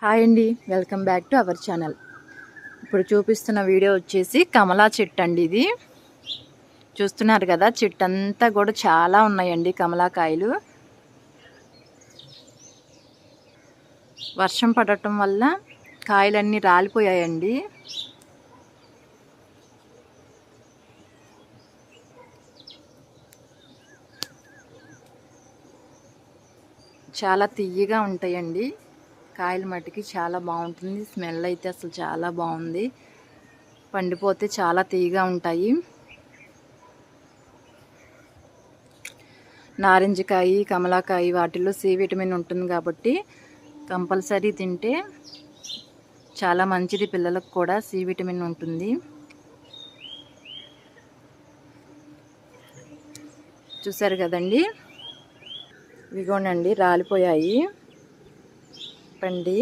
Hi అండి, welcome back to our channel. ఇప్పుడు చూపిస్తున్న వీడియో వచ్చేసి కమలా చెట్టు అండి. ఇది చూస్తున్నారు కదా, చెట్టు అంతా కూడా చాలా ఉన్నాయండి కమలాకాయలు. వర్షం పడటం వల్ల కాయలన్నీ రాలిపోయాయండి. చాలా తియ్యగా ఉంటాయండి కాయలు, మట్టికి చాలా బాగుంటుంది. స్మెల్ అయితే అసలు చాలా బాగుంది. పండిపోతే చాలా తీయగా ఉంటాయి. నారింజకాయ, కమలాకాయ వాటిల్లో సి విటమిన్ ఉంటుంది కాబట్టి కంపల్సరీ తింటే చాలా మంచిది. పిల్లలకు కూడా సి విటమిన్ ఉంటుంది. చూసారు కదండి, ఇదిగోనండి రాలిపోయాయి పండి.